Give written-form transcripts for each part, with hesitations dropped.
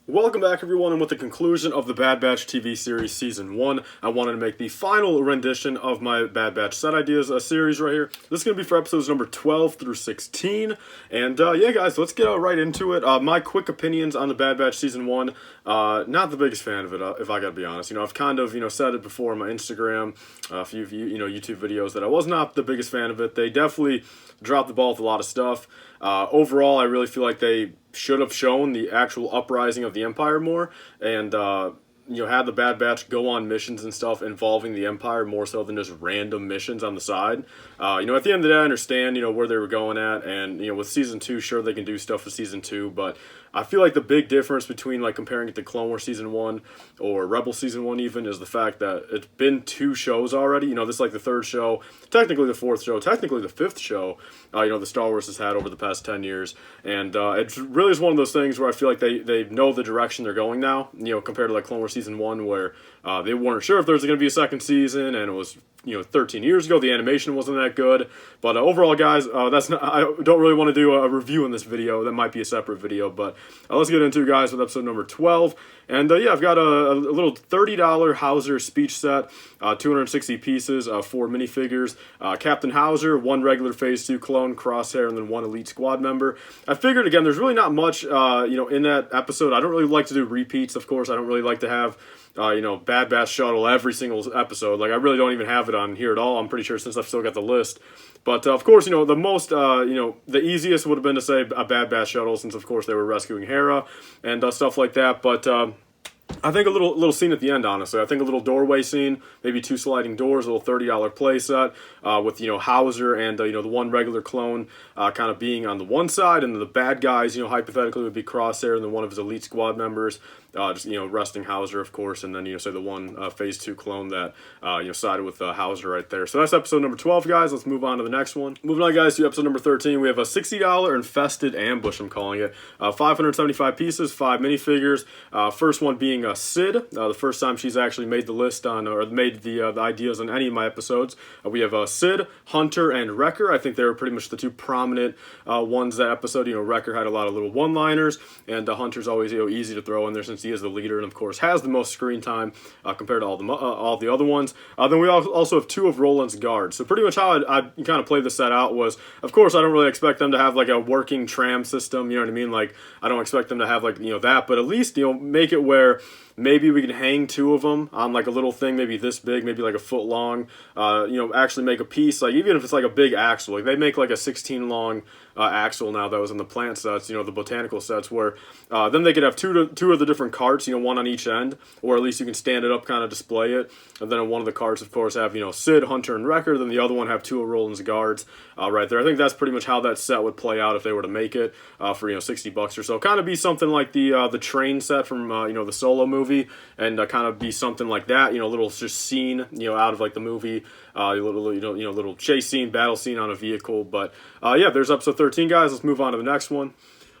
Welcome back, everyone, and with the conclusion of the Bad Batch TV series Season 1, I wanted to make the final rendition of my Bad Batch set ideas series right here. This is going to be for episodes number 12 through 16, and yeah, guys, let's get right into it. My quick opinions on the Bad Batch Season 1, not the biggest fan of it, if I gotta be honest. I've kind of, said it before on my Instagram, a few, YouTube videos, that I was not the biggest fan of it. They definitely dropped the ball with a lot of stuff. Overall, I really feel like they should have shown the actual uprising of the Empire more, and had the Bad Batch go on missions and stuff involving the Empire more so than just random missions on the side. At the end of the day, I understand where they were going at, and with Season 2, sure, they can do stuff with Season 2, but I feel like the big difference between comparing it to Clone Wars Season 1 or Rebel Season 1 even is the fact that it's been 2 shows already. This is like the 3rd show, technically the 4th show, technically the 5th show, the Star Wars has had over the past 10 years. And it really is one of those things where I feel like they know the direction they're going now, compared to Clone Wars Season 1 where they weren't sure if there was going to be a second season, and it was 13 years ago. The animation wasn't that good, but overall, guys, that's not. I don't really want to do a review in this video. That might be a separate video, but let's get into it, guys, with episode number 12. And yeah, I've got a little $30 Hauser speech set, 260 pieces, 4 minifigures, Captain Hauser, 1 regular Phase 2 clone, Crosshair, and then 1 elite squad member. I figured, again, there's really not much, in that episode. I don't really like to do repeats, of course. I don't really like to have Bad Batch shuttle every single episode. I really don't even have it on here at all. I'm pretty sure, since I've still got the list. But, of course, the most, the easiest would have been to say a Bad Batch shuttle, since, of course, they were rescuing Hera and stuff like that. But, I think a little scene at the end, honestly. I think a little doorway scene, maybe 2 sliding doors, a little $30 play set, with, Hauser and, the 1 regular clone kind of being on the one side, and the bad guys, hypothetically would be Crosshair and then 1 of his elite squad members. Just, resting Hauser, of course, and then, say the 1 Phase 2 clone that, sided with Hauser right there. So that's episode number 12, guys. Let's move on to the next one. Moving on, guys, to episode number 13. We have a $60 Infested Ambush, I'm calling it. 575 pieces, 5 minifigures. First one being Sid. The first time she's actually made the list on, or made the ideas on any of my episodes. We have Sid, Hunter, and Wrecker. I think they were pretty much the 2 prominent ones that episode. Wrecker had a lot of little one-liners, and Hunter's always, easy to throw in there since he is the leader and, of course, has the most screen time compared to all the other ones. Then we also have 2 of Roland's guards. So pretty much how I kind of played the set out was, of course, I don't really expect them to have a working tram system. You know what I mean? I don't expect them to have that, but at least make it where maybe we can hang 2 of them on a little thing, maybe this big, maybe a foot long. Actually make a piece, even if it's a big axle. They make a 16 long axle now that was in the plant sets, the botanical sets, where then they could have two of the different carts, 1 on each end, or at least you can stand it up, kind of display it. And then on one of the carts, of course, have Sid, Hunter, and Wrecker. Then the other one have 2 of Roland's guards right there. I think that's pretty much how that set would play out if they were to make it for $60 or so. Kind of be something like the train set from the Solo movie, and kind of be something like that. A little just scene out of the movie, little chase scene, battle scene on a vehicle. But yeah, there's episode 13, guys. Let's move on to the next one.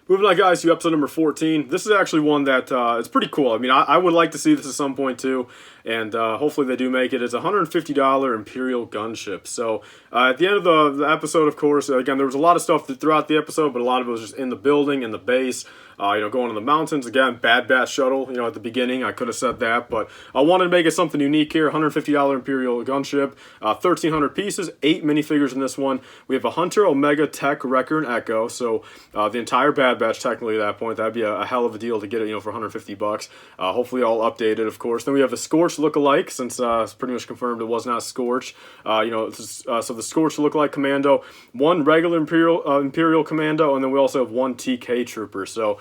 Moving on, guys, to episode number 14. This is actually one that it's pretty cool. I mean, I would like to see this at some point, too, and hopefully they do make it. It's a $150 Imperial Gunship. So at the end of the episode, of course, again, there was a lot of stuff throughout the episode, but a lot of it was just in the building, in the base, going to the mountains. Again, Bad Batch shuttle, at the beginning, I could have said that, but I wanted to make it something unique here. $150 Imperial Gunship, 1,300 pieces, 8 minifigures in this one. We have a Hunter, Omega, Tech, Wrecker, and Echo, so the entire Bad Batch, technically, at that point. That'd be a hell of a deal to get it, for $150. Hopefully all updated, of course. Then we have a Scorch lookalike, since it's pretty much confirmed it was not Scorch. So the Scorch lookalike commando, 1 regular Imperial commando, and then we also have 1 TK trooper. So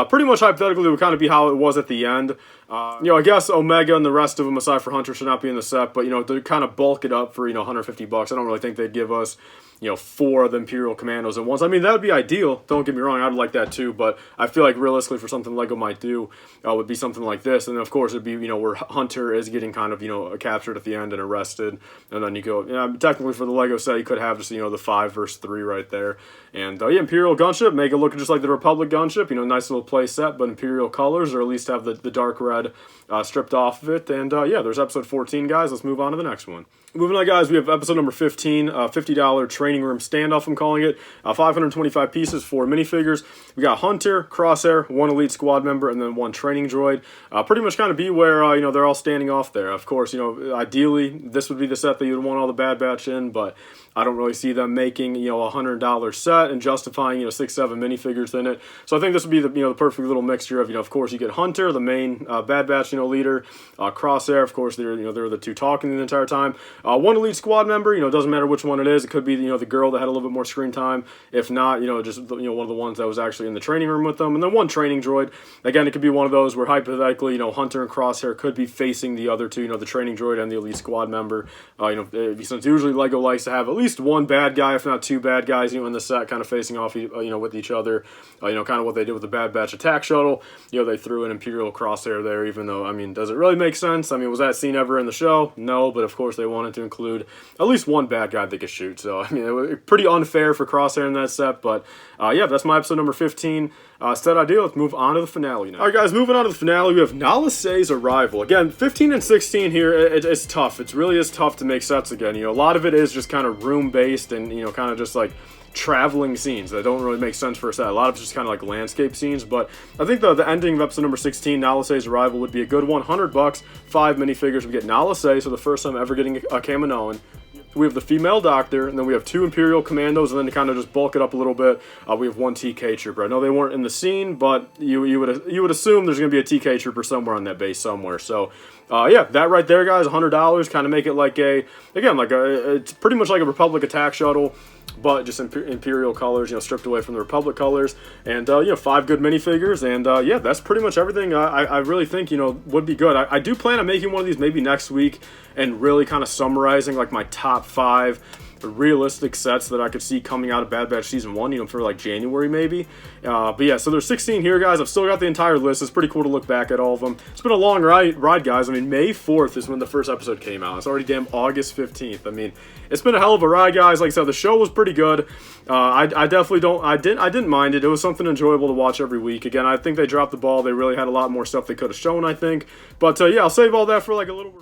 pretty much hypothetically, it would kind of be how it was at the end. I guess Omega and the rest of them, aside for Hunter, should not be in the set, but, to kind of bulk it up for, $150, I don't really think they'd give us, 4 of the Imperial Commandos at once. I mean, that would be ideal. Don't get me wrong, I'd like that too, but I feel like realistically for something LEGO might do, would be something like this. And then, of course, it'd be, where Hunter is getting kind of, captured at the end and arrested. And then you go, technically for the LEGO set, you could have just, the 5 versus 3 right there. And, yeah, Imperial Gunship, make it look just like the Republic Gunship, nice little play set, but Imperial colors, or at least have the dark red stripped off of it. And, yeah, there's episode 14, guys. Let's move on to the next one. Moving on, guys, we have episode number 15, $50 train training room standoff, I'm calling it. 525 pieces, 4 minifigures. We got Hunter, Crosshair, 1 elite squad member, and then 1 training droid. Pretty much kind of be where, you know, they're all standing off there. Of course, you know, ideally, this would be the set that you'd want all the Bad Batch in, but I don't really see them making, you know, a $100 set and justifying, you know, 6, 7 minifigures in it. So I think this would be the, you know, the perfect little mixture of, you know, of course you get Hunter, the main Bad Batch, you know, leader, Crosshair, of course, they're the two talking the entire time. 1 elite squad member, you know, it doesn't matter which one it is. It could be, you know, the girl that had a little bit more screen time. If not, you know, just, you know, one of the ones that was actually in the training room with them. And then 1 training droid. Again, it could be one of those where hypothetically, you know, Hunter and Crosshair could be facing the other two, you know, the training droid and the elite squad member. You know, since usually LEGO likes to have at least 1 bad guy, if not 2 bad guys, you know, in the set, kind of facing off, you know, with each other. You know, kind of what they did with the Bad Batch attack shuttle. You know, they threw an Imperial Crosshair there, even though, I mean, does it really make sense? I mean, was that scene ever in the show? No, but of course they wanted to include at least 1 bad guy they could shoot. So, I mean, it was pretty unfair for Crosshair in that set, but yeah, that's my episode number 15 set idea. Let's move on to the finale now. All right, guys, moving on to the finale, we have Nala Se's arrival. Again, 15 and 16 here, it's tough. It really is tough to make sets again. You know, a lot of it is just kind of room-based and, you know, kind of just like traveling scenes that don't really make sense for a set. A lot of it's just kind of like landscape scenes, but I think the ending of episode number 16, Nala Se's arrival, would be a good one. $100, 5 minifigures. We get Nala Se, so the first time ever getting a Kaminoan. We have the female doctor, and then we have 2 Imperial commandos, and then to kind of just bulk it up a little bit, we have 1 TK trooper. I know they weren't in the scene, but you would assume there's going to be a TK trooper somewhere on that base somewhere. So, yeah, that right there, guys, $100, kind of make it like it's pretty much like a Republic attack shuttle, but just Imperial colors, you know, stripped away from the Republic colors, and, you know, 5 good minifigures, and, yeah, that's pretty much everything I really think, you know, would be good. I do plan on making one of these maybe next week, and really kind of summarizing, like, my top 5 realistic sets that I could see coming out of Bad Batch Season 1, you know, for, like, January, maybe. But, yeah, so there's 16 here, guys. I've still got the entire list. It's pretty cool to look back at all of them. It's been a long ride, guys. I mean, May 4th is when the first episode came out. It's already damn August 15th. I mean, it's been a hell of a ride, guys. Like I said, the show was pretty good. I definitely didn't mind it. It was something enjoyable to watch every week. Again, I think they dropped the ball. They really had a lot more stuff they could have shown, I think. But, yeah, I'll save all that for, like, a little...